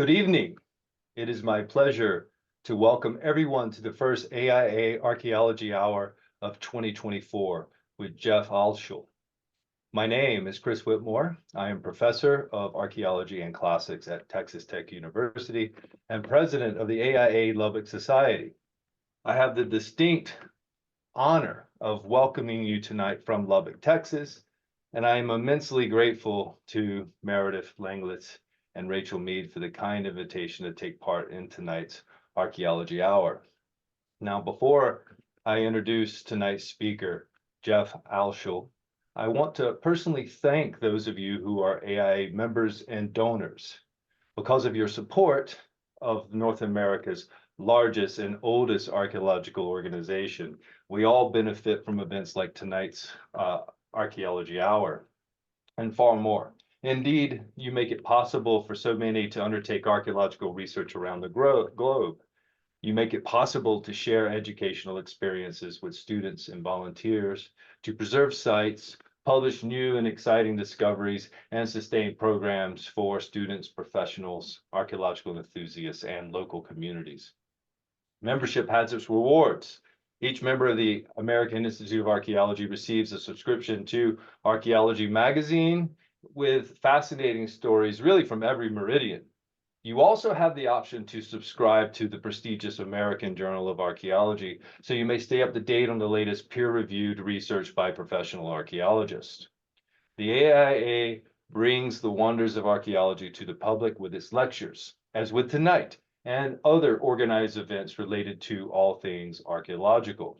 Good evening. It is my pleasure to welcome everyone to the first AIA Archaeology Hour of 2024 with Jeff Altschul. My name is Chris Whitmore. I am professor of archaeology and classics at Texas Tech University and president of the AIA Lubbock Society. I have the distinct honor of welcoming you tonight from Lubbock, Texas, and I am immensely grateful to Meredith Langlitz and Rachel Mead for the kind invitation to take part in tonight's Archaeology Hour. Now, before I introduce tonight's speaker, Jeff Altschul, I want to personally thank those of you who are AIA members and donors. Because of your support of North America's largest and oldest archaeological organization, we all benefit from events like tonight's Archaeology Hour and far more. Indeed, you make it possible for so many to undertake archaeological research around the globe. You make it possible to share educational experiences with students and volunteers, to preserve sites, publish new and exciting discoveries, and sustain programs for students, professionals, archaeological enthusiasts, and local communities. Membership has its rewards. Each member of the American Institute of Archaeology receives a subscription to Archaeology magazine with fascinating stories really from every meridian. You also have the option to subscribe to the prestigious American Journal of Archaeology, so you may stay up to date on the latest peer-reviewed research by professional archaeologists. The AIA brings the wonders of archaeology to the public with its lectures, as with tonight, and other organized events related to all things archaeological.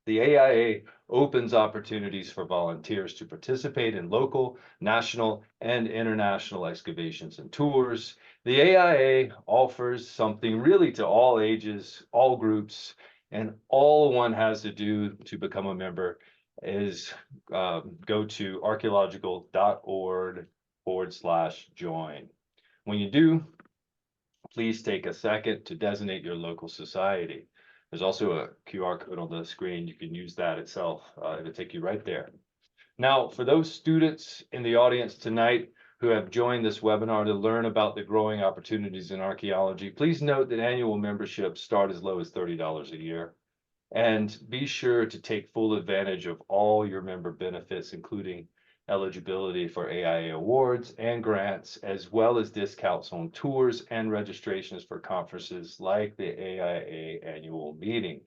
The AIA opens opportunities for volunteers to participate in local, national, and international excavations and tours. The AIA offers something really to all ages, all groups, and all one has to do to become a member is go to archaeological.org/join. When you do, please take a second to designate your local society. There's also a QR code on the screen. You can use that itself. It'll take you right there. Now, for those students in the audience tonight who have joined this webinar to learn about the growing opportunities in archaeology, please note that annual memberships start as low as $30 a year. And be sure to take full advantage of all your member benefits, including eligibility for AIA awards and grants, as well as discounts on tours and registrations for conferences like the AIA annual meeting.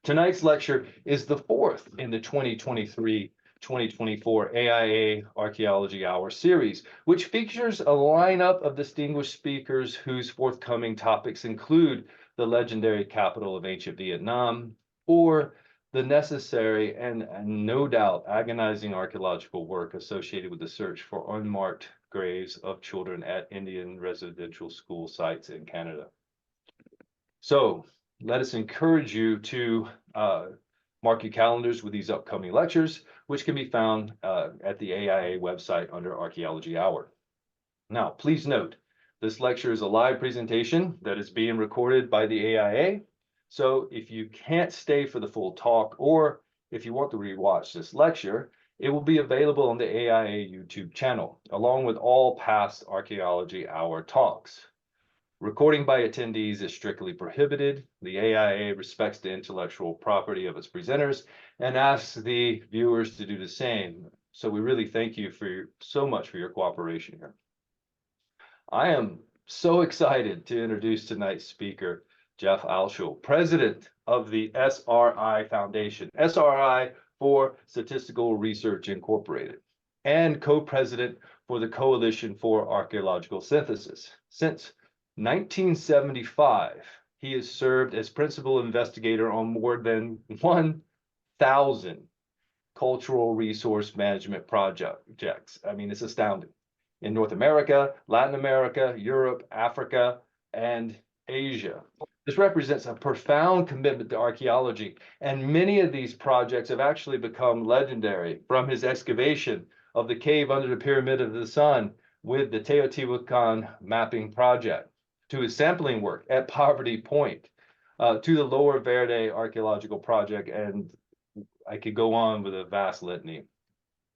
Tonight's lecture is the fourth in the 2023-2024 AIA Archaeology Hour series, which features a lineup of distinguished speakers whose forthcoming topics include the legendary capital of ancient Vietnam, or the necessary and no doubt agonizing archaeological work associated with the search for unmarked graves of children at Indian residential school sites in Canada. So let us encourage you to mark your calendars with these upcoming lectures, which can be found at the AIA website under Archaeology Hour. Now, please note, this lecture is a live presentation that is being recorded by the AIA. So if you can't stay for the full talk, or if you want to rewatch this lecture, it will be available on the AIA YouTube channel, along with all past Archaeology Hour talks. Recording by attendees is strictly prohibited. The AIA respects the intellectual property of its presenters and asks the viewers to do the same. So we really thank you so much for your cooperation here. I am so excited to introduce tonight's speaker, Jeff Altschul, president of the SRI Foundation, SRI for Statistical Research Incorporated, and co-president for the Coalition for Archaeological Synthesis. Since 1975, he has served as principal investigator on more than 1,000 cultural resource management projects. I mean, it's astounding. In North America, Latin America, Europe, Africa, and Asia. This represents a profound commitment to archaeology, and many of these projects have actually become legendary, from his excavation of the cave under the Pyramid of the Sun with the Teotihuacan mapping project, to his sampling work at Poverty Point, to the Lower Verde archaeological project, and I could go on with a vast litany.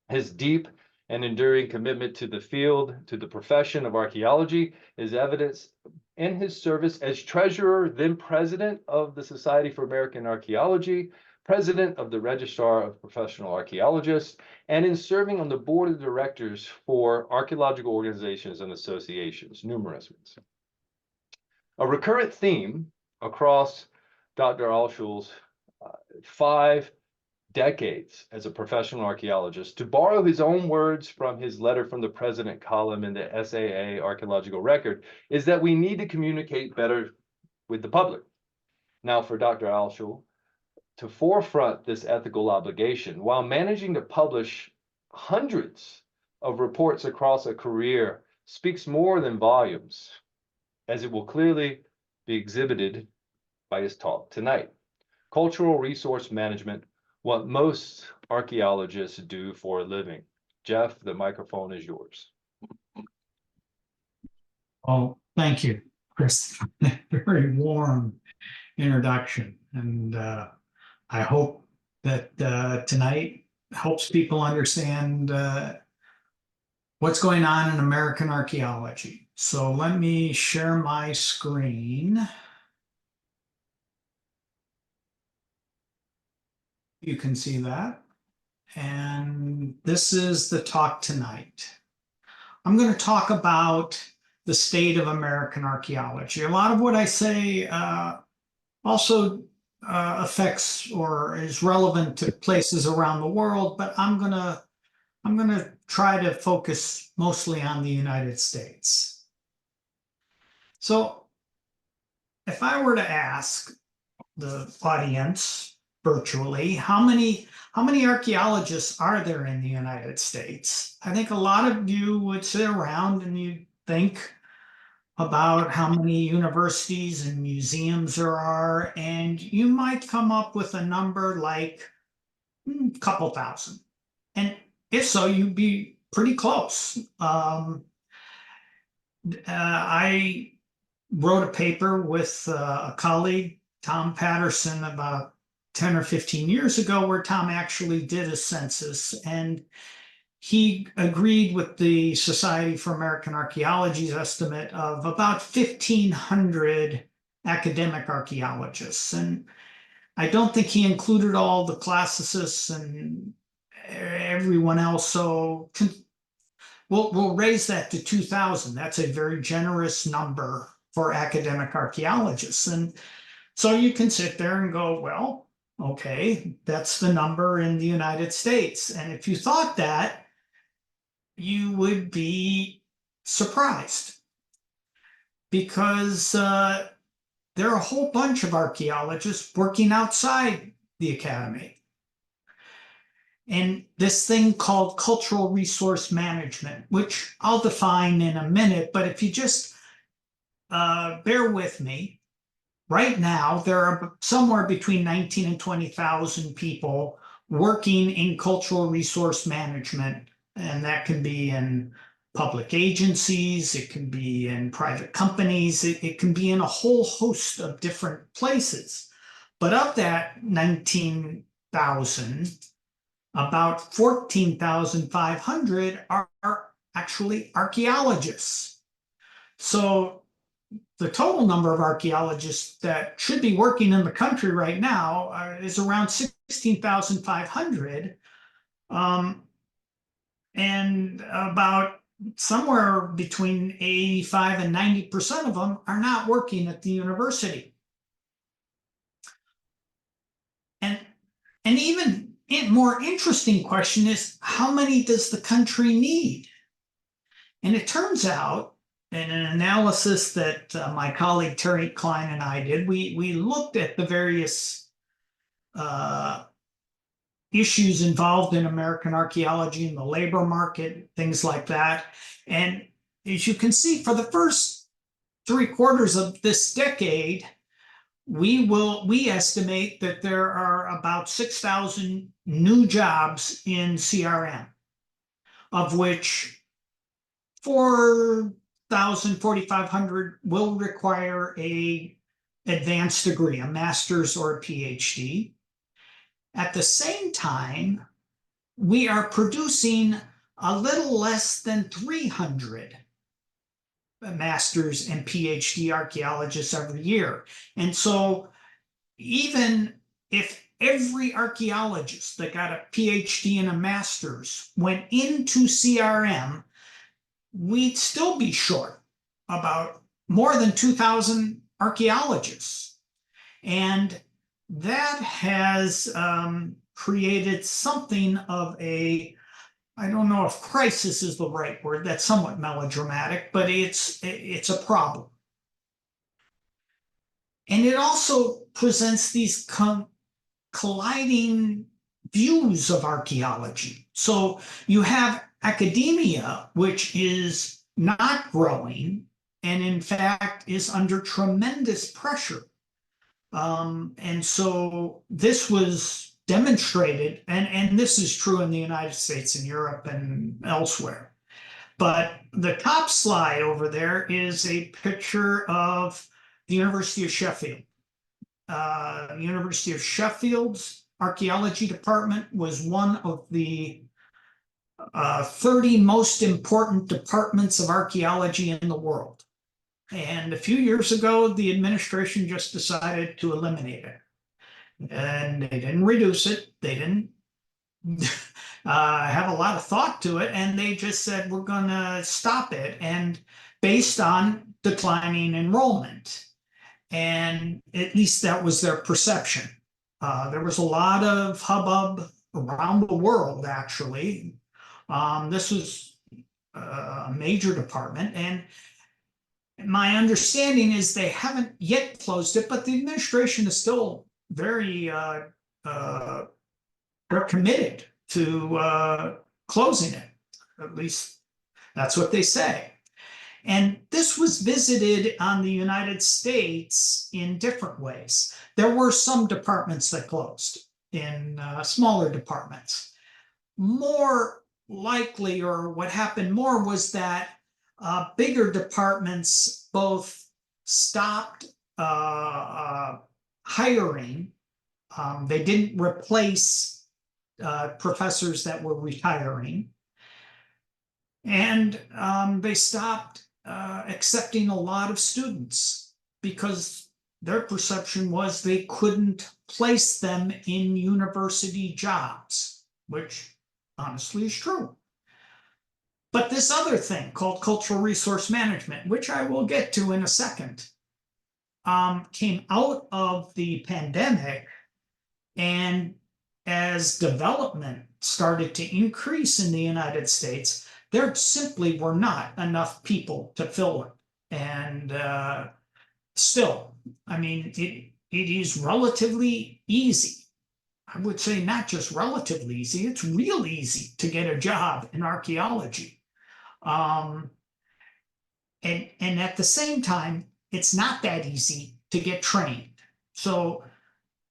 His deep and enduring commitment to the field, to the profession of archaeology, is evidenced in his service as treasurer, then president of the Society for American Archaeology, president of the Registrar of Professional Archaeologists, and in serving on the board of directors for archaeological organizations and associations, numerous ones. A recurrent theme across Dr. Altschul's 5 decades as a professional archaeologist, to borrow his own words from his letter from the president column in the SAA Archaeological Record, is that we need to communicate better with the public. Now, for Dr. Altschul to forefront this ethical obligation while managing to publish hundreds of reports across a career speaks more than volumes, as it will clearly be exhibited by his talk tonight. Cultural resource management, what most archaeologists do for a living. Jeff, the microphone is yours. Oh, thank you, Chris. Very warm introduction. And I hope that tonight helps people understand what's going on in American archaeology. So let me share my screen. You can see that. And this is the talk tonight. I'm going to talk about the state of American archaeology. A lot of what I say also affects or is relevant to places around the world, but I'm gonna try to focus mostly on the United States. So if I were to ask the audience virtually, how many archaeologists are there in the United States? I think a lot of you would sit around and you'd think about how many universities and museums there are, and you might come up with a number like a couple thousand. And if so, you'd be pretty close. I wrote a paper with a colleague, Tom Patterson, about 10 or 15 years ago, where Tom actually did a census, and he agreed with the Society for American Archaeology's estimate of about 1,500 academic archaeologists. And I don't think he included all the classicists and everyone else. So we'll raise that to 2,000. That's a very generous number for academic archaeologists. And so you can sit there and go, well, okay, that's the number in the United States. And if you thought that, you would be surprised, because there are a whole bunch of archaeologists working outside the academy. And this thing called cultural resource management, which I'll define in a minute, but if you just bear with me, right now there are somewhere between 19 and 20,000 people working in cultural resource management. And that can be in public agencies, it can be in private companies, it can be in a whole host of different places. But of that 19,000, about 14,500 are actually archaeologists. So the total number of archaeologists that should be working in the country right now is around 16,500. And about somewhere between 85 and 90% of them are not working at the university. And even a more interesting question is, how many does the country need? And it turns out, in an analysis that my colleague Terry Klein and I did, we looked at the various issues involved in American archaeology and the labor market, things like that. And as you can see, for the first 3/4 of this decade, we estimate that there are about 6,000 new jobs in CRM, of which 4,500 will require an advanced degree, a master's or a PhD. At the same time, we are producing a little less than 300 master's and PhD archaeologists every year. And so even if every archaeologist that got a PhD and a master's went into CRM, we'd still be short about more than 2,000 archaeologists. And that has created something of a, I don't know if crisis is the right word, that's somewhat melodramatic, but it's a problem. And it also presents these colliding views of archaeology. So you have academia, which is not growing, and in fact is under tremendous pressure. And so this was demonstrated, and this is true in the United States and Europe and elsewhere. But the top slide over there is a picture of the University of Sheffield. University of Sheffield's archaeology department was one of the 30 most important departments of archaeology in the world. And a few years ago, the administration just decided to eliminate it. And they didn't reduce it. They didn't have a lot of thought to it. And they just said, we're going to stop it. And based on declining enrollment. And at least that was their perception. There was a lot of hubbub around the world, actually. This was a major department. And my understanding is they haven't yet closed it, but the administration is still very, they're committed to closing it. At least that's what they say. And this was visited on the United States in different ways. There were some departments that closed in smaller departments. More likely, or what happened more, was that bigger departments both stopped hiring. They didn't replace professors that were retiring. And they stopped accepting a lot of students because their perception was they couldn't place them in university jobs, which honestly is true. But this other thing called cultural resource management, which I will get to in a second, came out of the pandemic. And as development started to increase in the United States, there simply were not enough people to fill it. And still, I mean, it is relatively easy. I would say not just relatively easy, it's real easy to get a job in archaeology. And at the same time, it's not that easy to get trained. So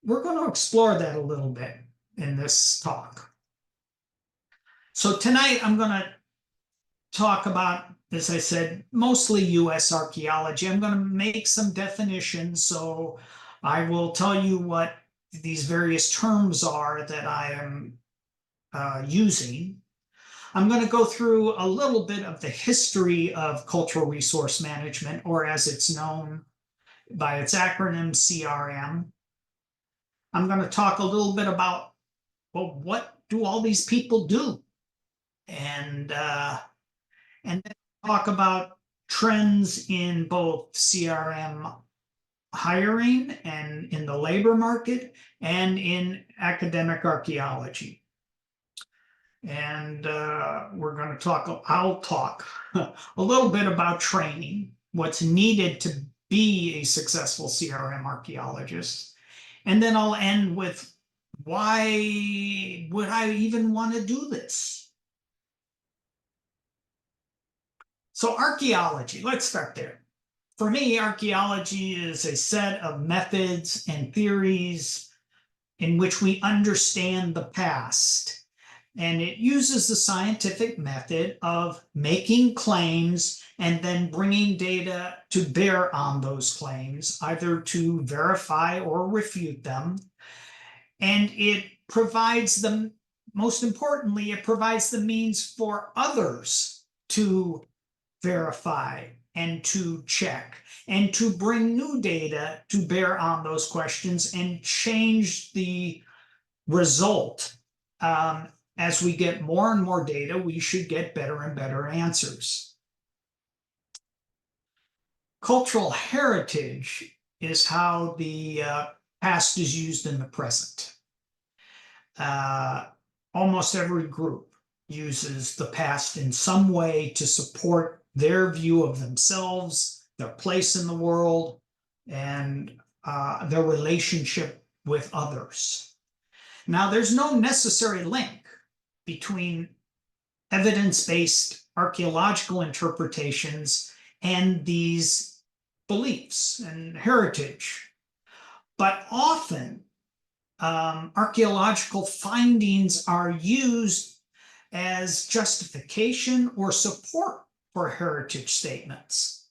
we're going to explore that a little bit in this talk. So tonight I'm going to talk about, as I said, mostly US archaeology. I'm going to make some definitions. So I will tell you what these various terms are that I am using. I'm going to go through a little bit of the history of cultural resource management, or as it's known by its acronym, CRM. I'm going to talk a little bit about, well, what do all these people do? And then talk about trends in both CRM hiring and in the labor market and in academic archaeology. And we're going to talk, I'll talk a little bit about training, what's needed to be a successful CRM archaeologist. And then I'll end with, why would I even want to do this? So archaeology, let's start there. For me, archaeology is a set of methods and theories in which we understand the past. And it uses the scientific method of making claims and then bringing data to bear on those claims, either to verify or refute them. And it provides the most importantly, it provides the means for others to verify and to check and to bring new data to bear on those questions and change the result. As we get more and more data, we should get better and better answers. Cultural heritage is how the past is used in the present. Almost every group uses the past in some way to support their view of themselves, their place in the world, and their relationship with others. Now, there's no necessary link between evidence-based archaeological interpretations and these beliefs and heritage. But often, archaeological findings are used as justification or support for heritage statements.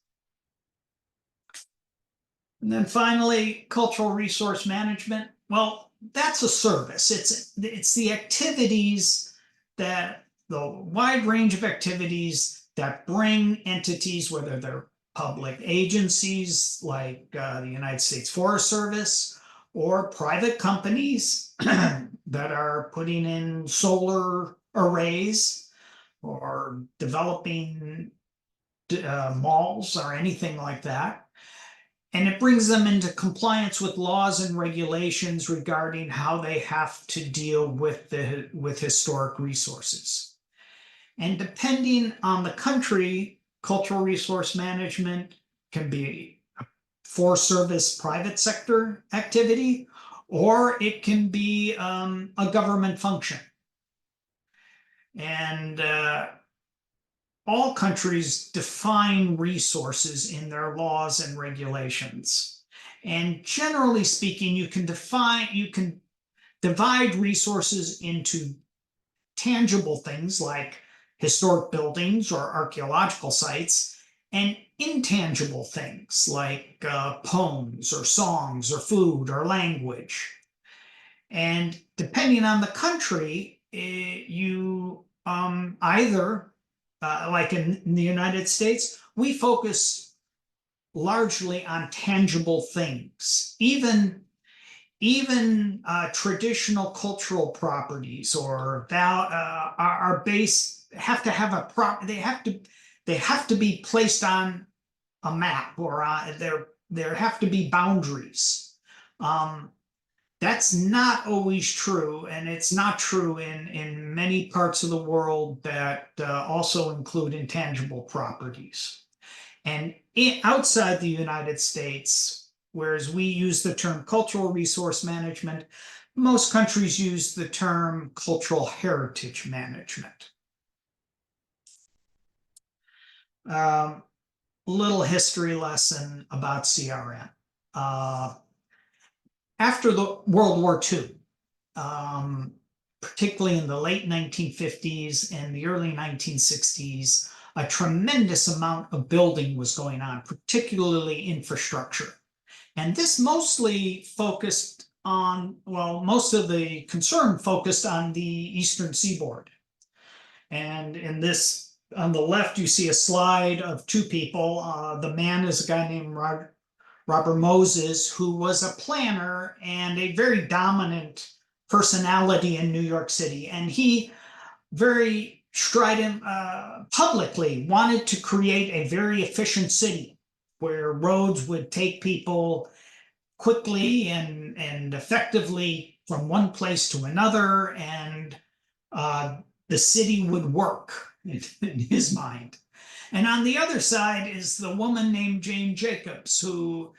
And then finally, cultural resource management. Well, that's a service. It's the activities the wide range of activities that bring entities, whether they're public agencies like the United States Forest Service or private companies that are putting in solar arrays or developing malls or anything like that. And it brings them into compliance with laws and regulations regarding how they have to deal with historic resources. And depending on the country, cultural resource management can be a Forest Service private sector activity, or it can be a government function. And all countries define resources in their laws and regulations. And generally speaking, you can divide resources into tangible things like historic buildings or archaeological sites, and intangible things like poems or songs or food or language. And depending on the country, you either like in the United States, we focus largely on tangible things. Even traditional cultural properties or are based have to have they have to be placed on a map, or there have to be boundaries. That's not always true, and it's not true in many parts of the world that also include intangible properties. And outside the United States, whereas we use the term cultural resource management, most countries use the term cultural heritage management. Little history lesson about CRM. After the World War II, particularly in the late 1950s and the early 1960s, a tremendous amount of building was going on, particularly infrastructure. And this mostly focused on, well, most of the concern focused on the Eastern Seaboard. And in this, on the left, you see a slide of two people. The man is a guy named Robert Moses, who was a planner and a very dominant personality in New York City. And he very strident publicly wanted to create a very efficient city where roads would take people quickly and effectively from one place to another, and the city would work in his mind. And on the other side is the woman named Jane Jacobs, who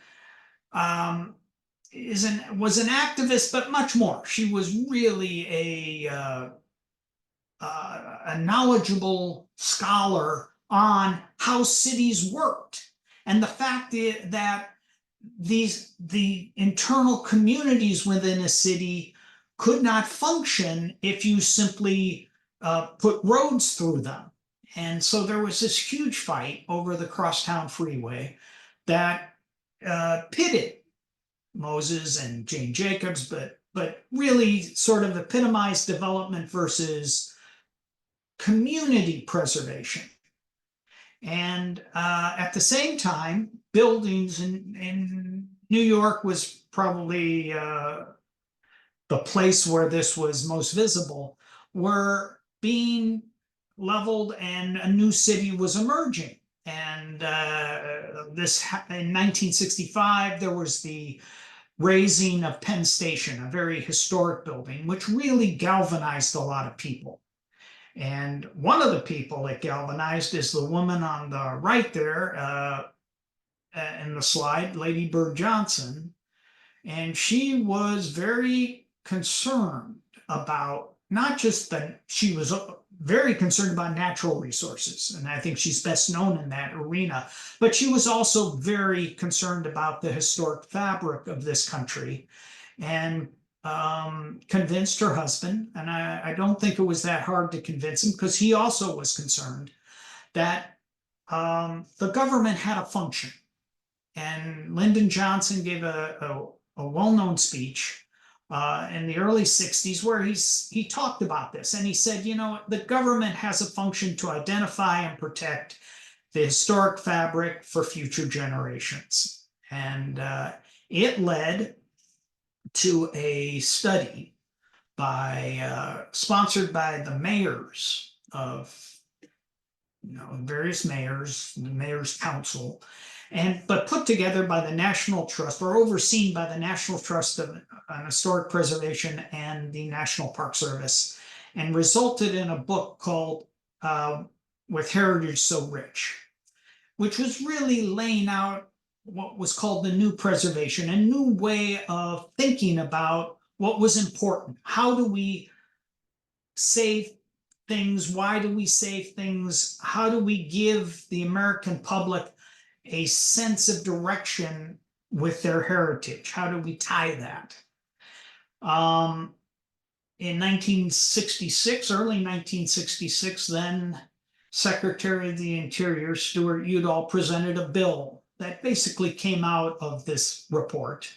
was an activist, but much more. She was really a knowledgeable scholar on how cities worked, and the fact that the internal communities within a city could not function if you simply put roads through them. And so there was this huge fight over the crosstown freeway that pitted Moses and Jane Jacobs, but but really sort of epitomized development versus community preservation. And at the same time, buildings in New York was probably the place where this was most visible, were being leveled and a new city was emerging. And this in 1965, there was the raising of Penn Station, a very historic building, which really galvanized a lot of people. And one of the people it galvanized is the woman on the right there in the slide, Lady Bird Johnson. And she was very concerned about not just that, she was very concerned about natural resources. And I think she's best known in that arena. But she was also very concerned about the historic fabric of this country and convinced her husband, and I don't think it was that hard to convince him because he also was concerned that the government had a function. And Lyndon Johnson gave a well-known speech in the early 60s where he talked about this. And he said, you know, the government has a function to identify and protect the historic fabric for future generations. And it led to a study sponsored by the mayors of various mayors, the Mayor's Council, but put together by the National Trust, or overseen by the National Trust on Historic Preservation and the National Park Service, and resulted in a book called With Heritage So Rich, which was really laying out what was called the new preservation, a new way of thinking about what was important. How do we save things? Why do we save things? How do we give the American public a sense of direction with their heritage? How do we tie that? In 1966, early 1966, then Secretary of the Interior Stuart Udall presented a bill that basically came out of this report.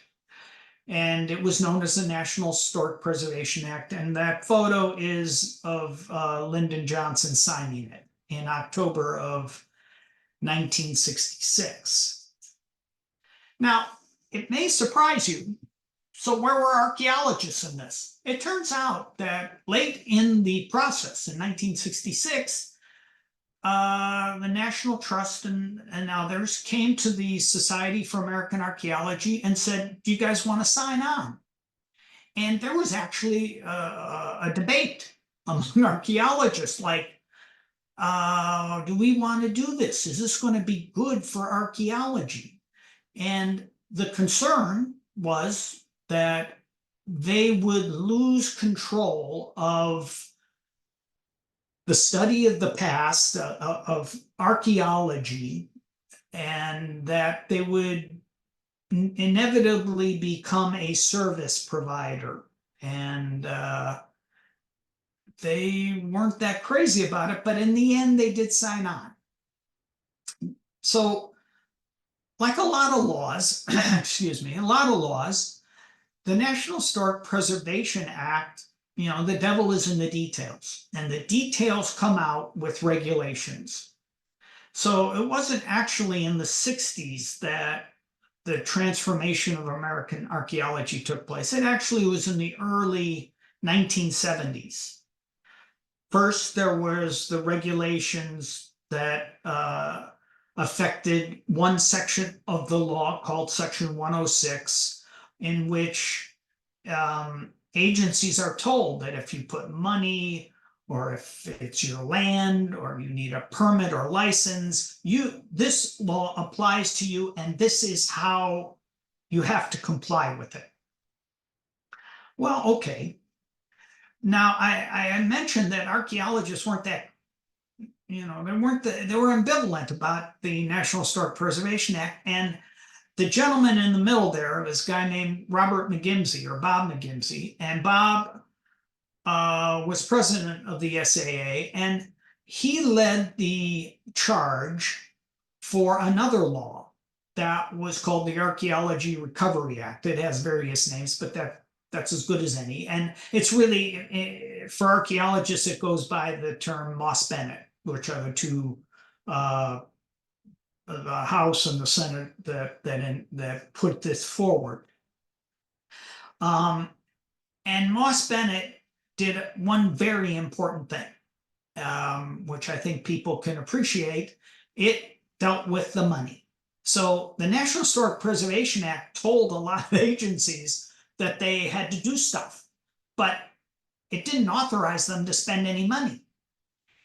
And it was known as the National Historic Preservation Act. And that photo is of Lyndon Johnson signing it in October of 1966. Now, it may surprise you. So where were archaeologists in this? It turns out that late in the process, in 1966, the National Trust and others came to the Society for American Archaeology and said, do you guys want to sign on? And there was actually a debate among archaeologists, like, do we want to do this? Is this going to be good for archaeology? And the concern was that they would lose control of the study of the past, of archaeology, and that they would inevitably become a service provider. And they weren't that crazy about it, but in the end, they did sign on. So, like a lot of laws, the National Historic Preservation Act, the devil is in the details, and the details come out with regulations. So it wasn't actually in the 60s that the transformation of American archaeology took place. It actually was in the early 1970s. First, there was the regulations that affected one section of the law called Section 106, in which agencies are told that if you put money, or if it's your land, or you need a permit or license, this law applies to you, and this is how you have to comply with it. Well, okay. Now, I mentioned that archaeologists weren't that, they were ambivalent about the National Historic Preservation Act, and the gentleman in the middle there was a guy named Robert McGimsey, or Bob McGimsey, and Bob was president of the SAA, and he led the charge for another law that was called the Archaeology Recovery Act. It has various names, but that That's as good as any. And it's really, for archaeologists, it goes by the term Moss Bennett, which are the two, the House and the Senate that put this forward. And Moss Bennett did one very important thing, which I think people can appreciate. It dealt with the money. So the National Historic Preservation Act told a lot of agencies that they had to do stuff, but it didn't authorize them to spend any money.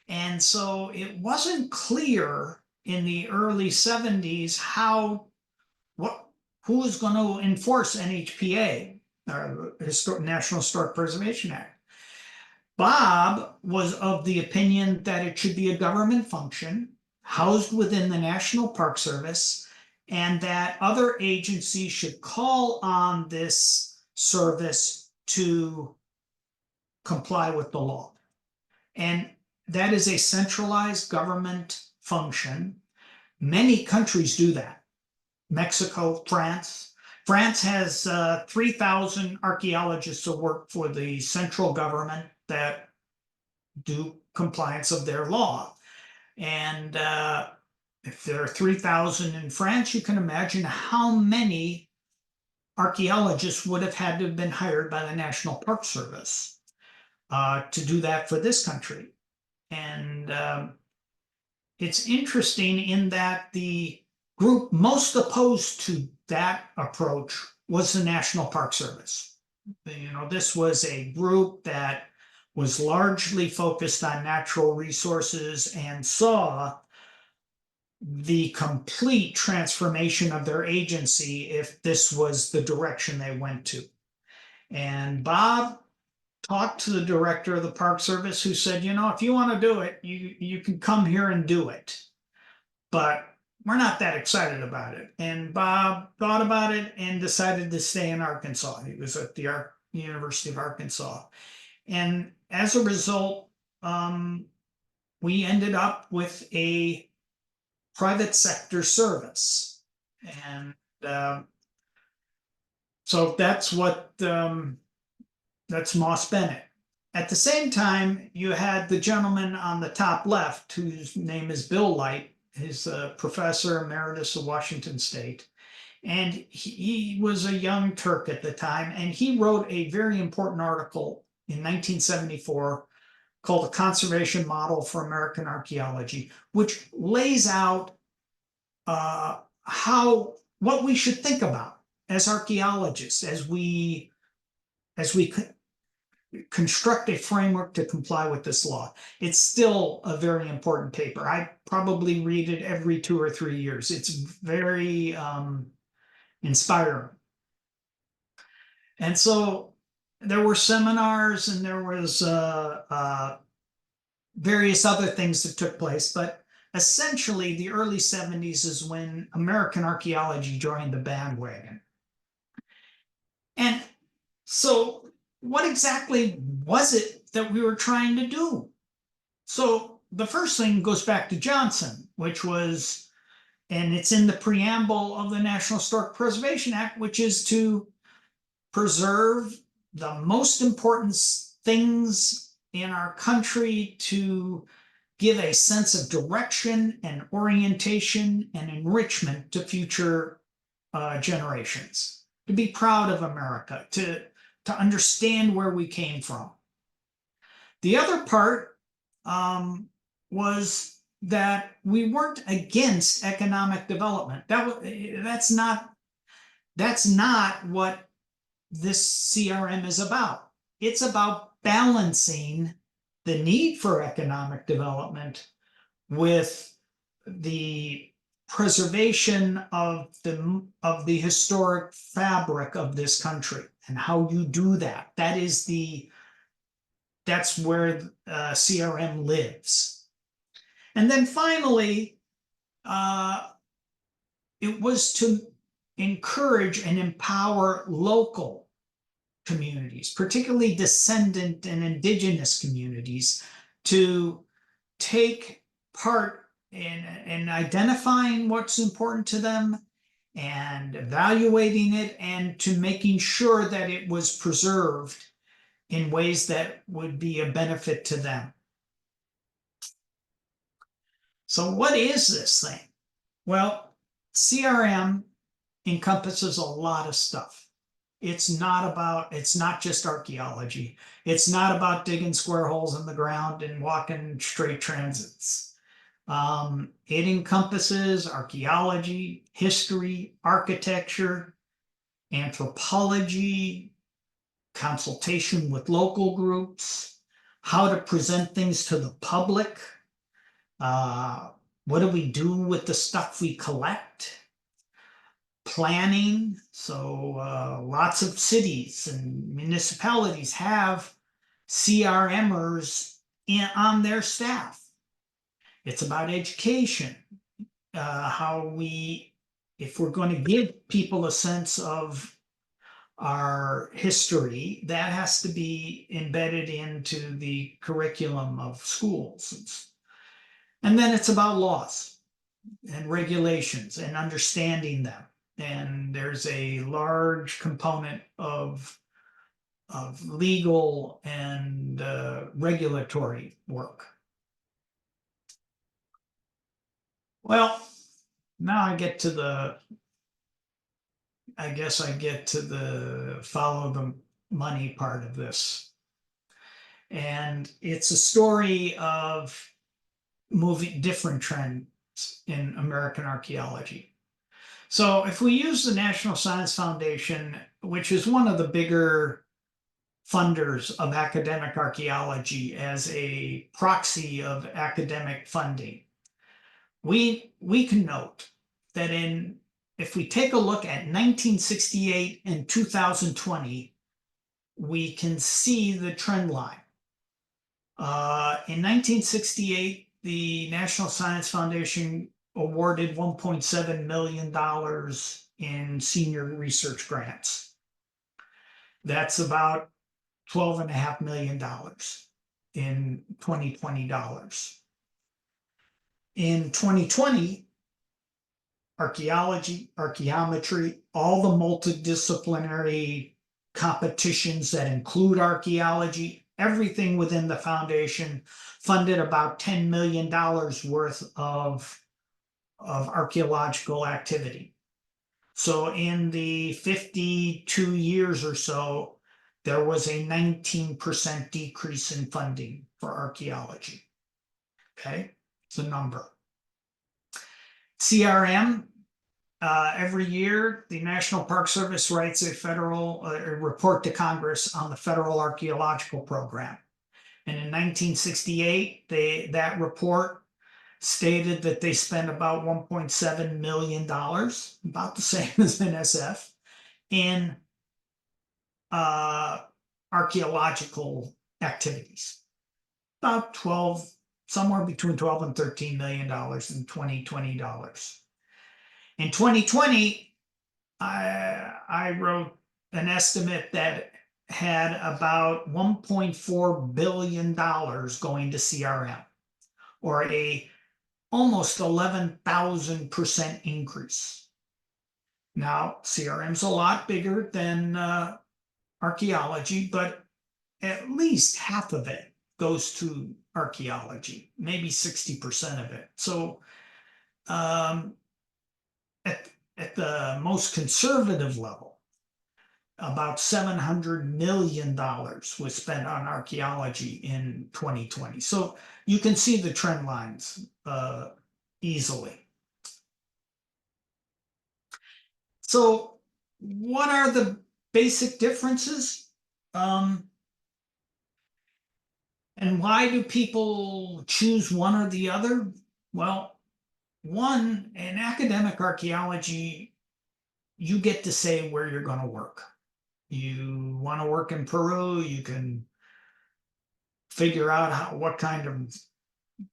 And so it wasn't clear in the early 70s who was going to enforce NHPA, or National Historic Preservation Act. Bob was of the opinion that it should be a government function housed within the National Park Service, and that other agencies should call on this service to comply with the law. And that is a centralized government function. Many countries do that. Mexico, France. France has 3,000 archaeologists who work for the central government that do compliance of their law. And if there are 3,000 in France, you can imagine how many archaeologists would have had to have been hired by the National Park Service to do that for this country. And it's interesting in that the group most opposed to that approach was the National Park Service. You know, this was a group that was largely focused on natural resources and saw the complete transformation of their agency if this was the direction they went to. And Bob talked to the director of the Park Service, who said, you know, if you want to do it, you can come here and do it. But we're not that excited about it. And Bob thought about it and decided to stay in Arkansas. He was at the University of Arkansas. And as a result, we ended up with a private sector service. And so that's what, that's Moss Bennett. At the same time, you had the gentleman on the top left, whose name is Bill Light. He's a professor emeritus of Washington State. And he was a young Turk at the time, and he wrote a very important article in 1974 called The Conservation Model for American Archaeology, which lays out what we should think about as archaeologists as we construct a framework to comply with this law. It's still a very important paper. I probably read it every 2 or 3 years. It's very inspiring. And so there were seminars and there was various other things that took place, but essentially the early 70s is when American archaeology joined the bandwagon. And so what exactly was it that we were trying to do? So the first thing goes back to Johnson, which was, and it's in the preamble of the National Historic Preservation Act, which is to preserve the most important things in our country, to give a sense of direction and orientation and enrichment to future generations, to be proud of America, to understand where we came from. The other part was that we weren't against economic development. That's not what this CRM is about. It's about balancing the need for economic development with the preservation of the historic fabric of this country. And how you do that. That's where CRM lives. And then finally, it was to encourage and empower local communities, particularly descendant and indigenous communities, to take part in identifying what's important to them and evaluating it and to making sure that it was preserved in ways that would be a benefit to them. So what is this thing? Well, CRM encompasses a lot of stuff. It's not just archaeology. It's not about digging square holes in the ground and walking straight transits. It encompasses archaeology, history, architecture, anthropology, consultation with local groups, how to present things to the public, what do we do with the stuff we collect, planning. So lots of cities and municipalities have CRMers on their staff. It's about education, if we're going to give people a sense of our history, that has to be embedded into the curriculum of schools. And then it's about laws and regulations and understanding them. And there's a large component of legal and regulatory work. Well, now I get to the follow the money part of this. And it's a story of moving different trends in American archaeology. So if we use the National Science Foundation, which is one of the bigger funders of academic archaeology as a proxy of academic funding, we can note that if we take a look at 1968 and 2020, we can see the trend line. In 1968, the National Science Foundation awarded $1.7 million in senior research grants. That's about $12.5 million in 2020 dollars. In 2020, archaeology, archaeometry, all the multidisciplinary competitions that include archaeology, everything within the foundation funded about $10 million worth of archaeological activity. So in the 52 years or so, there was a 19% decrease in funding for archaeology. Okay, it's a number. CRM, every year, the National Park Service writes a federal report to Congress on the Federal Archaeological Program. And in 1968, that report stated that they spent about $1.7 million, about the same as NSF, in archaeological activities. About somewhere between $12 and $13 million in 2020 dollars. In 2020, I wrote an estimate that had about $1.4 billion going to CRM, or a almost 11,000% increase. Now, CRM's a lot bigger than archaeology, but at least half of it goes to archaeology, maybe 60% of it. So at the most conservative level, about $700 million was spent on archaeology in 2020. So you can see the trend lines easily. So what are the basic differences? And why do people choose one or the other? Well, one, in academic archaeology, you get to say where you're going to work. You want to work in Peru, you can figure out what kind of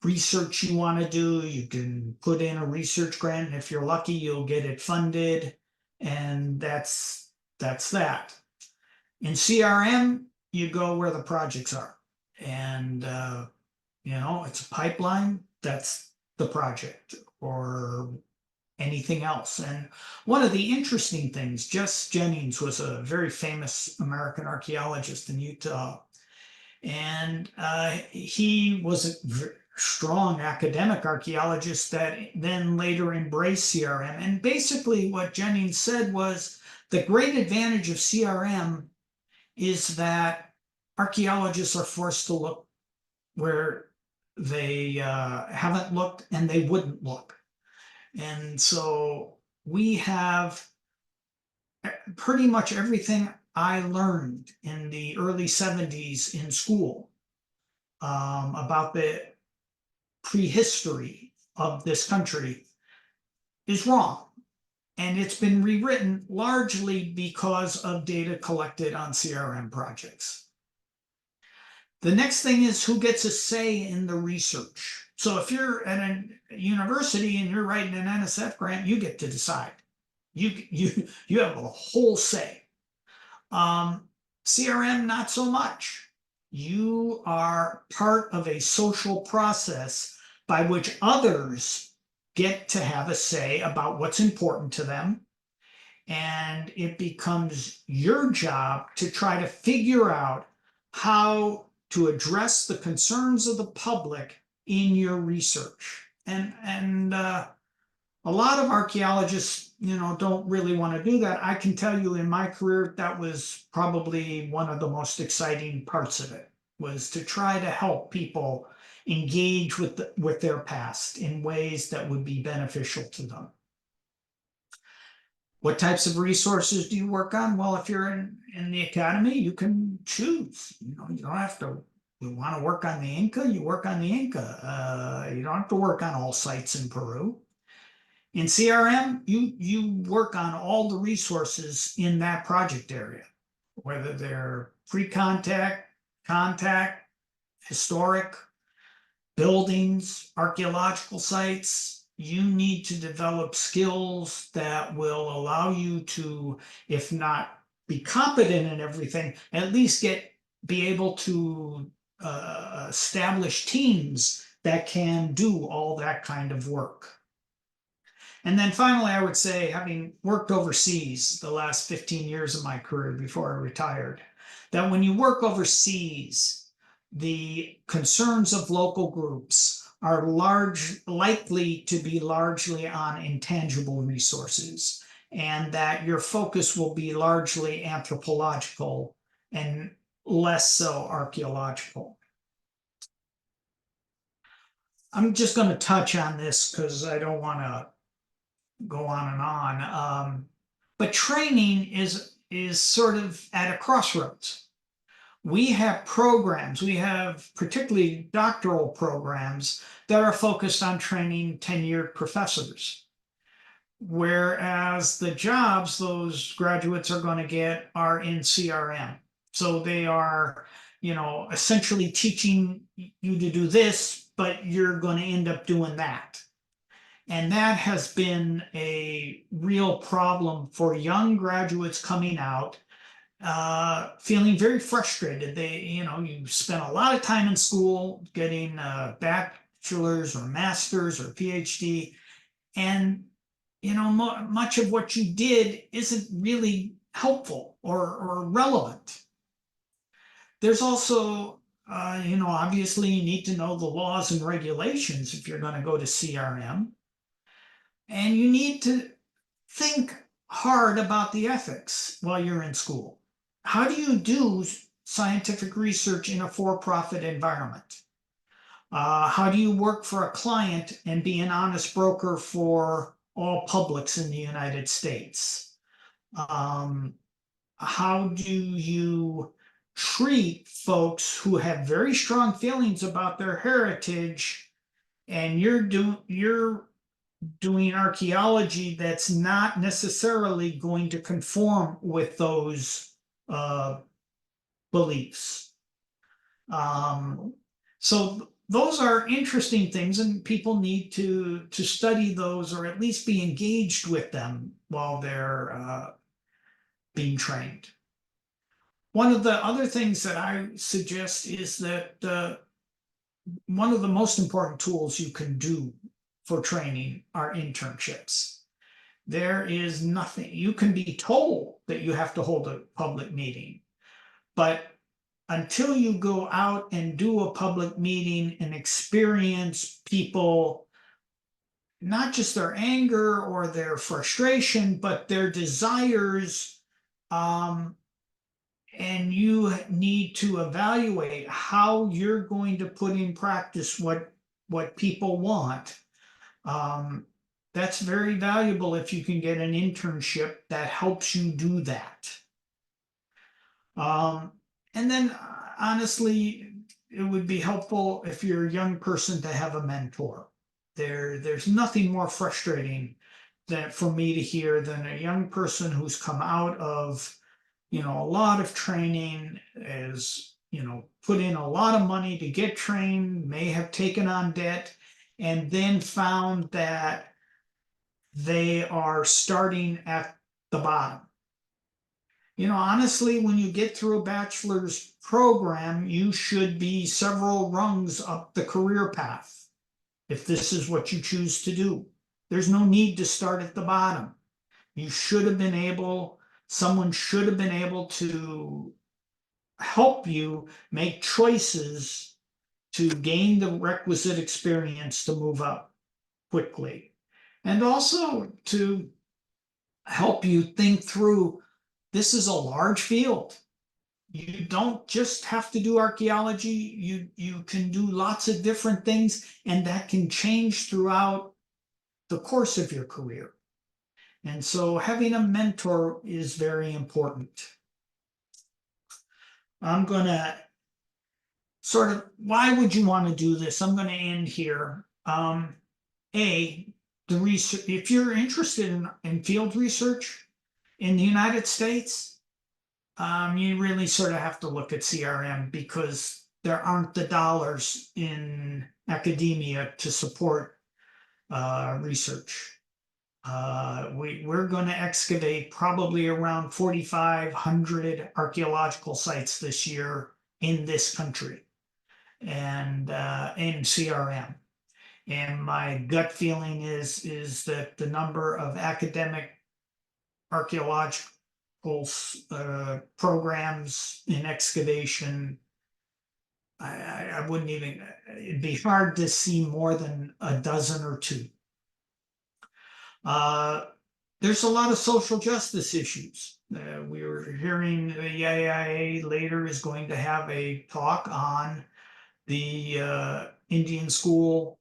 research you want to do. You can put in a research grant, and if you're lucky, you'll get it funded, and that's that. In CRM, you go where the projects are, and it's a pipeline. That's the project. anything else. And one of the interesting things, Jess Jennings was a very famous American archaeologist in Utah, and he was a strong academic archaeologist that then later embraced CRM. And basically what Jennings said was the great advantage of CRM is that archaeologists are forced to look where they haven't looked and they wouldn't look. And so we have pretty much everything I learned in the early 70s in school about the prehistory of this country is wrong. And it's been rewritten largely because of data collected on CRM projects. The next thing is who gets a say in the research. So if you're at a university and you're writing an NSF grant, you get to decide. You have a whole say. CRM, not so much. You are part of a social process by which others get to have a say about what's important to them. And it becomes your job to try to figure out how to address the concerns of the public in your research. And a lot of archaeologists, don't really want to do that. I can tell you in my career, that was probably one of the most exciting parts of it, was to try to help people engage with their past in ways that would be beneficial to them. What types of resources do you work on? Well, if you're in the academy, you can choose. You don't have to. You want to work on the Inca, you work on the Inca. You don't have to work on all sites in Peru. In CRM, you work on all the resources in that project area, whether they're pre-contact, contact, historic, buildings, archaeological sites. You need to develop skills that will allow you to, if not be competent in everything, at least be able to establish teams that can do all that kind of work. And then finally, I would say, having worked overseas the last 15 years of my career before I retired, that when you work overseas, the concerns of local groups are likely to be largely on intangible resources, and that your focus will be largely anthropological and less so archaeological. I'm just going to touch on this because I don't want to go on and on. But training is sort of at a crossroads. We have programs, we have particularly doctoral programs that are focused on training tenured professors. Whereas the jobs those graduates are going to get are in CRM. So they are, essentially teaching you to do this, but you're going to end up doing that. And that has been a real problem for young graduates coming out, feeling very frustrated. You spent a lot of time in school getting a bachelor's or master's or PhD, and much of what you did isn't really helpful or relevant. There's also, obviously you need to know the laws and regulations if you're going to go to CRM. And you need to think hard about the ethics while you're in school. How do you do scientific research in a for-profit environment? How do you work for a client and be an honest broker for all publics in the United States? How do you treat folks who have very strong feelings about their heritage, and you're doing archaeology that's not necessarily going to conform with those beliefs? So those are interesting things, and people need to study those, or at least be engaged with them while they're being trained. One of the other things that I suggest is that one of the most important tools you can do for training are internships. There is nothing, you can be told that you have to hold a public meeting, but until you go out and do a public meeting and experience people, not just their anger or their frustration, but their desires, and you need to evaluate how you're going to put in practice what people want. That's very valuable if you can get an internship that helps you do that. And then honestly, it would be helpful if you're a young person to have a mentor. There's nothing more frustrating than for me to hear than a young person who's come out of, a lot of training, is, put in a lot of money to get trained, may have taken on debt, and then found that they are starting at the bottom. Honestly, when you get through a bachelor's program, you should be several rungs up the career path if this is what you choose to do. There's no need to start at the bottom. Someone should have been able to help you make choices to gain the requisite experience to move up quickly, and also to help you think through, this is a large field. You don't just have to do archaeology. You can do lots of different things, and that can change throughout the course of your career. And so having a mentor is very important. I'm going to why would you want to do this? I'm going to end here. The research, if you're interested in field research in the United States, you really sort of have to look at CRM, because there aren't the dollars in academia to support research. We're going to excavate probably around 4,500 archaeological sites this year in this country, and in CRM. And my gut feeling is that the number of academic archaeological programs in excavation, I wouldn't even, it'd be hard to see more than a dozen or two. There's a lot of social justice issues. We were hearing the AIA later is going to have a talk on the Indian school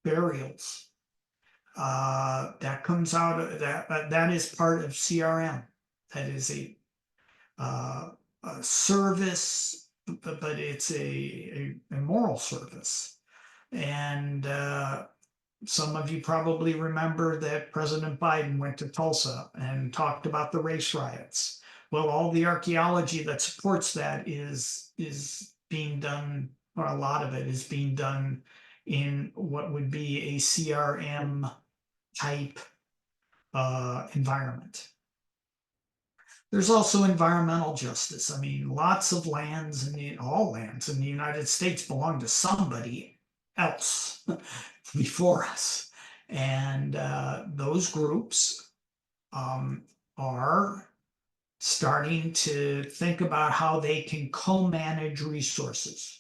burials. That comes out of that is part of CRM. That is a service, but it's a moral service. And some of you probably remember that President Biden went to Tulsa and talked about the race riots. Well, all the archaeology that supports that is being done, or a lot of it is being done in what would be a CRM type environment. There's also environmental justice. I mean, lots of lands, all lands in the United States belong to somebody else before us. And those groups are starting to think about how they can co-manage resources.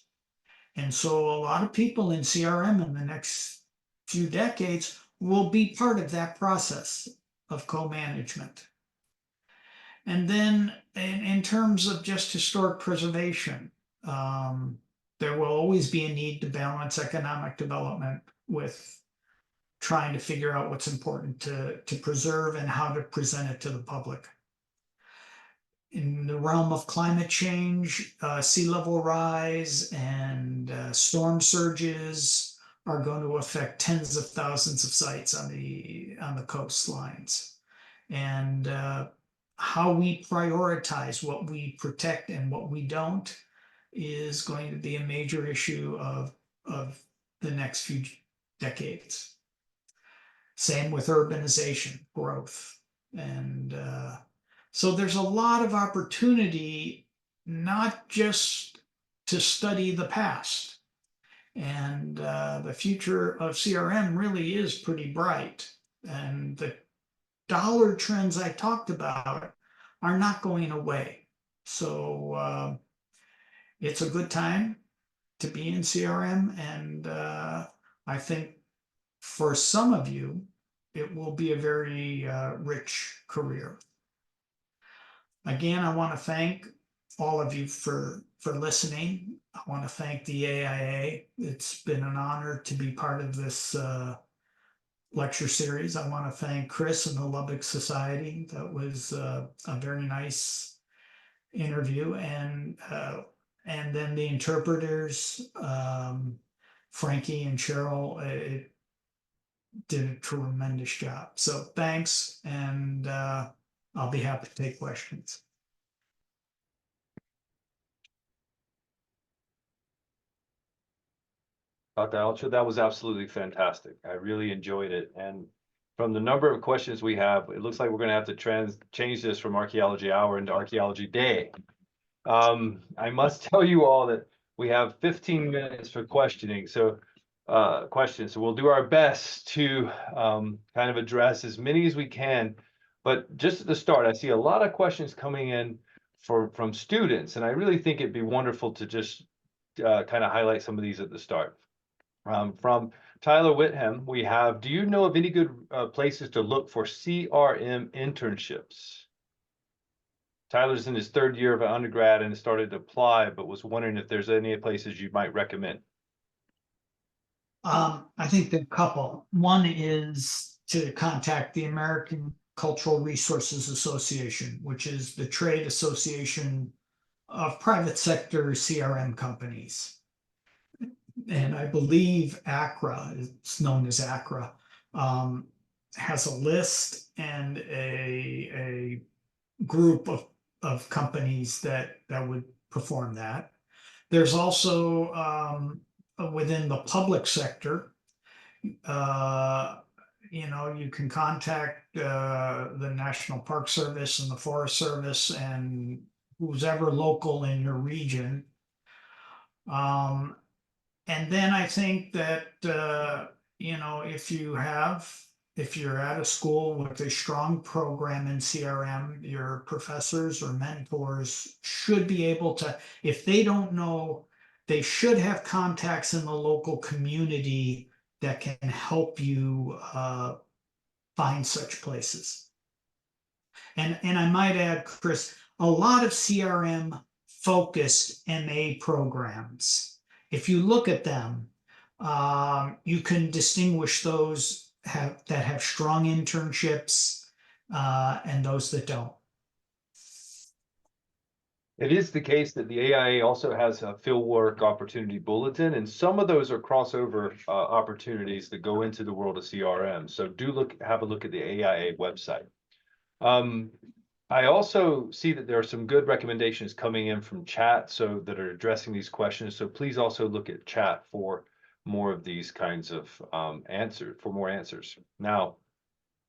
And so a lot of people in CRM in the next few decades will be part of that process of co-management. And then in terms of just historic preservation, there will always be a need to balance economic development with trying to figure out what's important to preserve and how to present it to the public. In the realm of climate change, sea level rise and storm surges are going to affect tens of thousands of sites on the coastlines. And how we prioritize what we protect and what we don't is going to be a major issue of the next few decades. Same with urbanization, growth. And so there's a lot of opportunity, not just to study the past. And the future of CRM really is pretty bright. And the dollar trends I talked about are not going away. So it's a good time to be in CRM, and I think for some of you, it will be a very rich career. Again, I want to thank all of you for listening. I want to thank the AIA. It's been an honor to be part of this lecture series. I want to thank Chris and the Lubbock Society. That was a very nice interview, and then the interpreters, Frankie and Cheryl, it did a tremendous job. So thanks, and I'll be happy to take questions. Dr. Altschul, that was absolutely fantastic. I really enjoyed it. And from the number of questions we have, it looks like we're going to have to change this from Archaeology Hour into Archaeology Day. I must tell you all that we have 15 minutes for questioning. So questions. So we'll do our best to kind of address as many as we can. But just at the start, I see a lot of questions coming in from students, and I really think it'd be wonderful to just kind of highlight some of these at the start. From Tyler Whitham, we have, do you know of any good places to look for CRM internships? Tyler's in his third year of undergrad and started to apply, but was wondering if there's any places you might recommend. I think the couple. One is to contact the American Cultural Resources Association, which is the trade association of private sector CRM companies. And I believe ACRA, it's known as ACRA, has a list and a group of companies that would perform that. There's also within the public sector, you can contact the National Park Service and the Forest Service and who's ever local in your region. And then I think that, if you're at a school with a strong program in CRM, your professors or mentors should be able to, if they don't know, they should have contacts in the local community that can help you find such places. And I might add, Chris, a lot of CRM focused MA programs. If you look at them, you can distinguish those that have strong internships and those that don't. It is the case that the AIA also has a fieldwork opportunity bulletin, and some of those are crossover opportunities that go into the world of CRM. So do have a look at the AIA website. I also see that there are some good recommendations coming in from chat that are addressing these questions. So please also look at chat for more of these kinds of more answers. Now,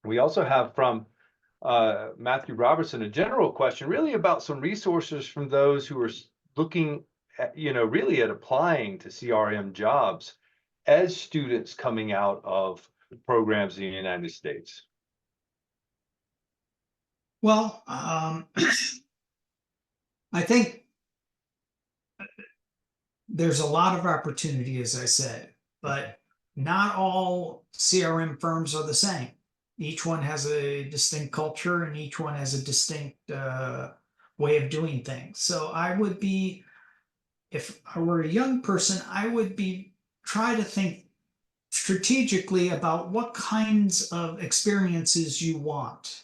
we also have from Matthew Robertson a general question really about some resources from those who are looking at, really at applying to CRM jobs as students coming out of programs in the United States. Well, I think there's a lot of opportunity, as I said, but not all CRM firms are the same. Each one has a distinct culture and each one has a distinct way of doing things. So I would be, if I were a young person, I would try to think strategically about what kinds of experiences you want.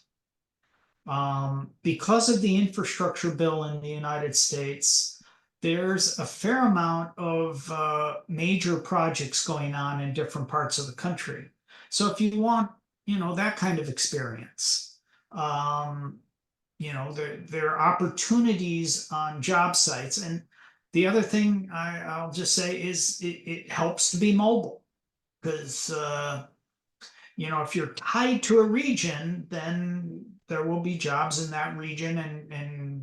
Because of the infrastructure bill in the United States, there's a fair amount of major projects going on in different parts of the country. So if you want, that kind of experience, there are opportunities on job sites. And the other thing I'll just say is it helps to be mobile, because if you're tied to a region, then there will be jobs in that region.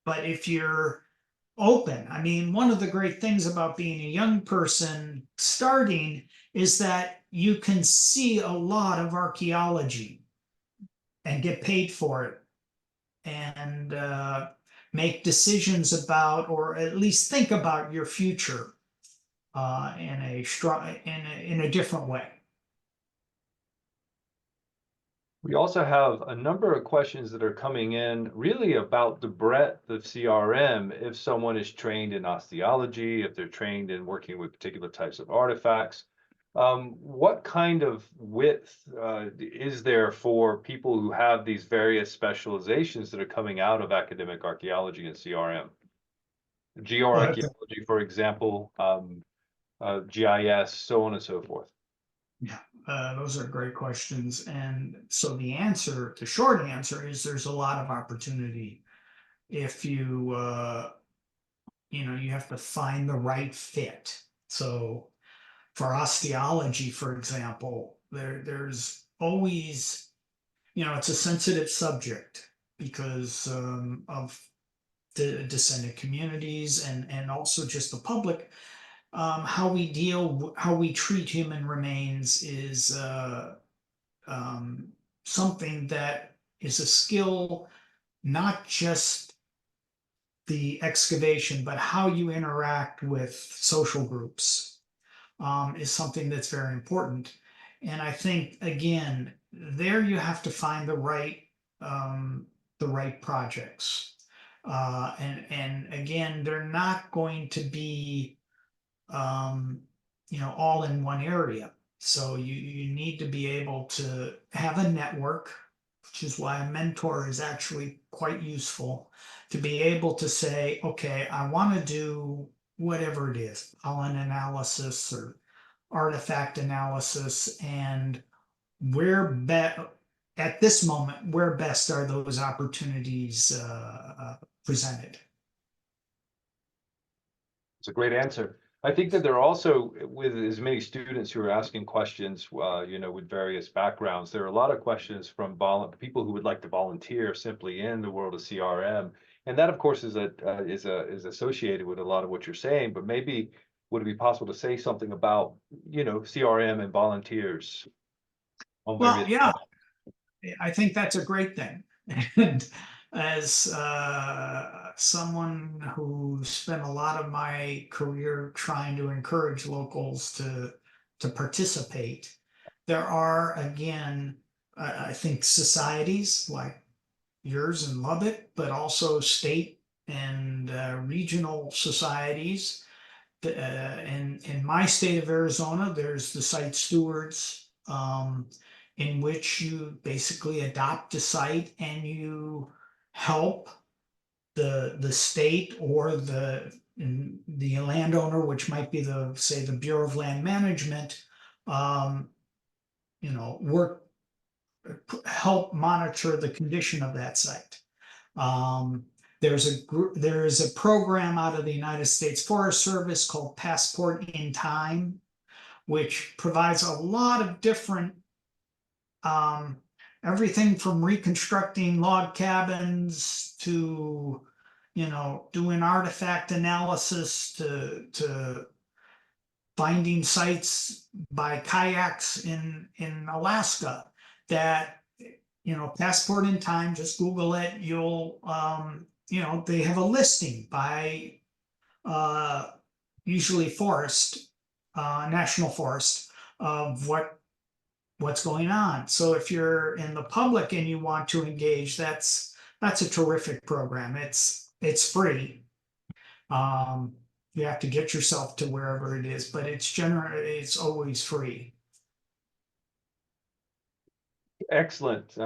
But if you're open, I mean, one of the great things about being a young person starting is that you can see a lot of archaeology and get paid for it and make decisions about, or at least think about your future in a strong, in a different way. We also have a number of questions that are coming in really about the breadth of CRM. If someone is trained in osteology, if they're trained in working with particular types of artifacts, what kind of width is there for people who have these various specializations that are coming out of academic archaeology and CRM? Geoarchaeology, for example, GIS, so on and so forth. Yeah, those are great questions. And so the answer, the short answer is there's a lot of opportunity if you, you have to find the right fit. So for osteology, for example, there's always, it's a sensitive subject because of the descendant communities and also just the public. How we treat human remains is something that is a skill, not just the excavation, but how you interact with social groups is something that's very important. And I think again, there you have to find the right projects. And again, they're not going to be all in one area. So you need to be able to have a network, which is why a mentor is actually quite useful, to be able to say, okay, I want to do whatever it is, pollen analysis or artifact analysis, and at this moment, where best are those opportunities presented? It's a great answer. I think that there are also, with as many students who are asking questions, with various backgrounds, there are a lot of questions from people who would like to volunteer simply in the world of CRM, and that, of course, is associated with a lot of what you're saying. But maybe would it be possible to say something about, CRM and volunteers on Well, various? yeah, I think that's a great thing. And as someone who spent a lot of my career trying to encourage locals to participate, there are, again, I think societies like yours in Lubbock, but also state and regional societies. In my state of Arizona, there's the site stewards, in which you basically adopt a site and you help the state or the landowner, which might be the Bureau of Land Management, um, work help monitor the condition of that site. There is a program out of the United States Forest Service called Passport in Time, which provides a lot of different everything from reconstructing log cabins to doing artifact analysis to finding sites by kayaks in Alaska that Passport in Time, just Google it. You'll they have a listing by usually forest, national forest, of what's going on. So if you're in the public and you want to engage, that's a terrific program. It's free. You have to get yourself to wherever it is, but it's always free. Excellent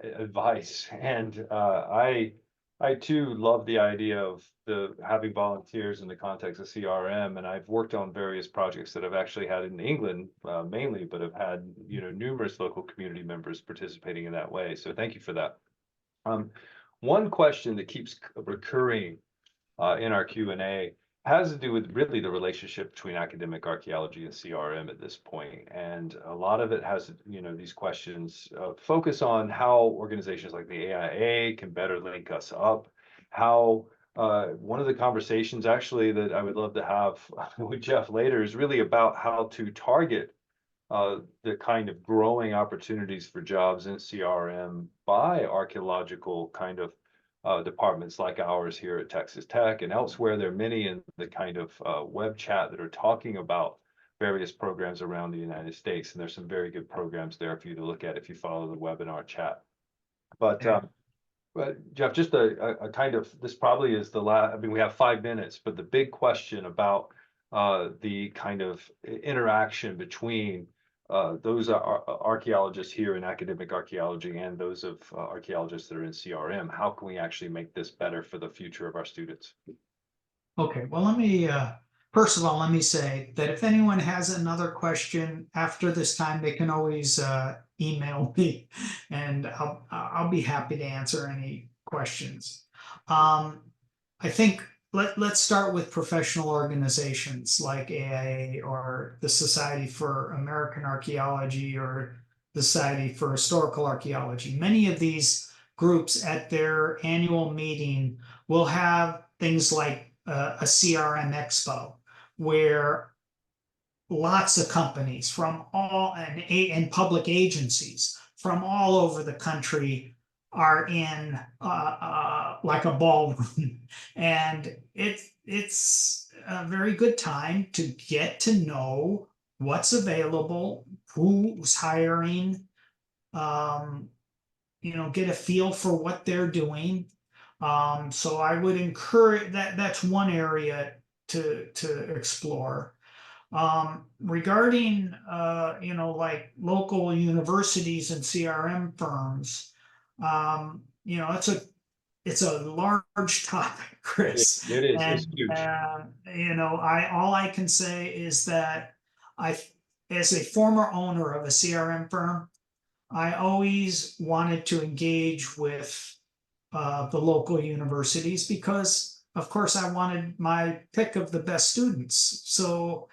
advice, and I too love the idea of having volunteers in the context of CRM, and I've worked on various projects that I've actually had in England mainly, but have had numerous local community members participating in that way. So thank you for that. One question that keeps recurring in our Q&A has to do with really the relationship between academic archaeology and CRM at this point. And a lot of it has, these questions focus on how organizations like the AIA can better link us up. How one of the conversations actually that I would love to have with Jeff later is really about how to target the kind of growing opportunities for jobs in CRM by archaeological kind of departments like ours here at Texas Tech and elsewhere. There are many in the kind of web chat that are talking about various programs around the United States, and there's some very good programs there for you to look at if you follow the webinar chat. But Jeff, just a kind of, this probably is the last, I mean, we have 5 minutes, but the big question about the kind of interaction between those are archaeologists here in academic archaeology and those of archaeologists that are in CRM. How can we actually make this better for the future of our students? Okay, well, let me, first of all, let me say that if anyone has another question after this time, they can always email me and I'll be happy to answer any questions. I think let's start with professional organizations like AIA or the Society for American Archaeology or the Society for Historical Archaeology. Many of these groups at their annual meeting will have things like a CRM Expo where lots of companies from all and public agencies from all over the country are in like a ballroom, and it's a very good time to get to know what's available, who's hiring, get a feel for what they're doing. So I would encourage that. That's one area to explore. Regarding like local universities and CRM firms, it's a large topic, Chris. It is. And It's huge. all I can say is that I, as a former owner of a CRM firm, I always wanted to engage with the local universities because, of course, I wanted my pick of the best students. So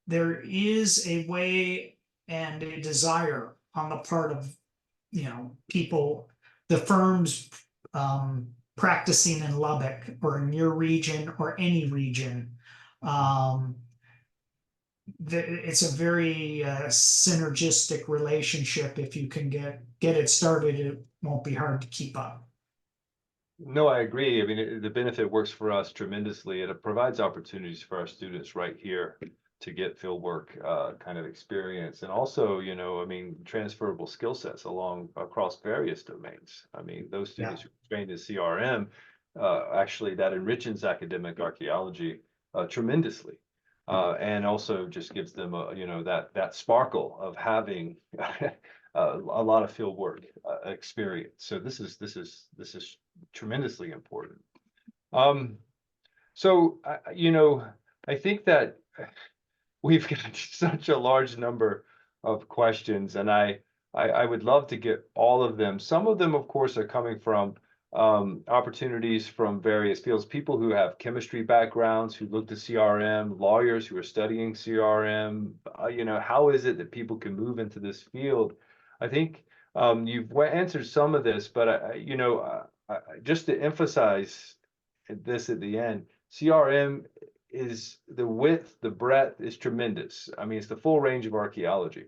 there is a way and a desire on the part of people, the firms practicing in Lubbock or in your region or any region. It's a very synergistic relationship. If you can get it started, it won't be hard to keep up. No, I agree. I mean, the benefit works for us tremendously. It provides opportunities for our students right here to get fieldwork kind of experience, and also, I mean, transferable skill sets across various domains. I mean, those students who are trained in CRM, actually, that enriches academic archaeology tremendously, and also just gives them that sparkle of having a lot of fieldwork experience. So this is tremendously important. So I think that we've got such a large number of questions, and I would love to get all of them. Some of them, of course, are coming from opportunities from various fields, people who have chemistry backgrounds, who look to CRM, lawyers who are studying CRM. How is it that people can move into this field? I think you've answered some of this, but just to emphasize this at the end, CRM is the width, the breadth is tremendous. I mean, it's the full range of archaeology.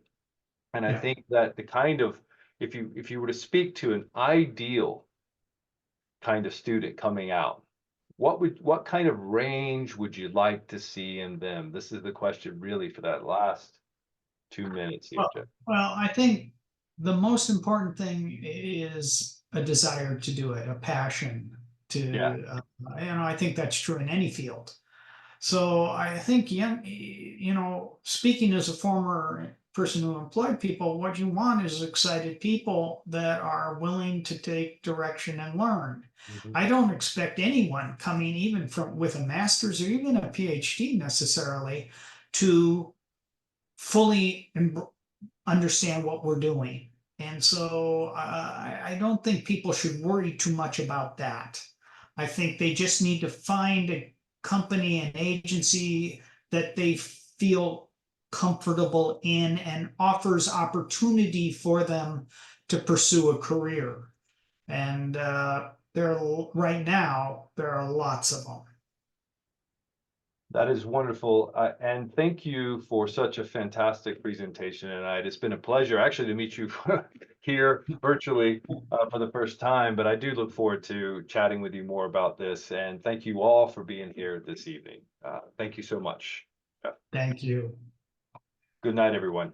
And I think that the kind of, if you were to speak to an ideal kind of student coming out, what kind of range would you like to see in them? This is the question really for that last 2 minutes here, Jeff. Well, I think the most important thing is a desire to do it, a passion to, I think that's true in any field. So I think, speaking as a former person who employed people, what you want is excited people that are willing to take direction and learn. I don't expect anyone coming even with a master's or even a PhD necessarily to fully understand what we're doing. And so I don't think people should worry too much about that. I think they just need to find a company and agency that they feel comfortable in and offers opportunity for them to pursue a career. And right now, there are lots of them. That is wonderful. And thank you for such a fantastic presentation tonight. It's been a pleasure actually to meet you here virtually for the first time, but I do look forward to chatting with you more about this. And thank you all for being here this evening. Thank you so much. Thank you. Good night, everyone.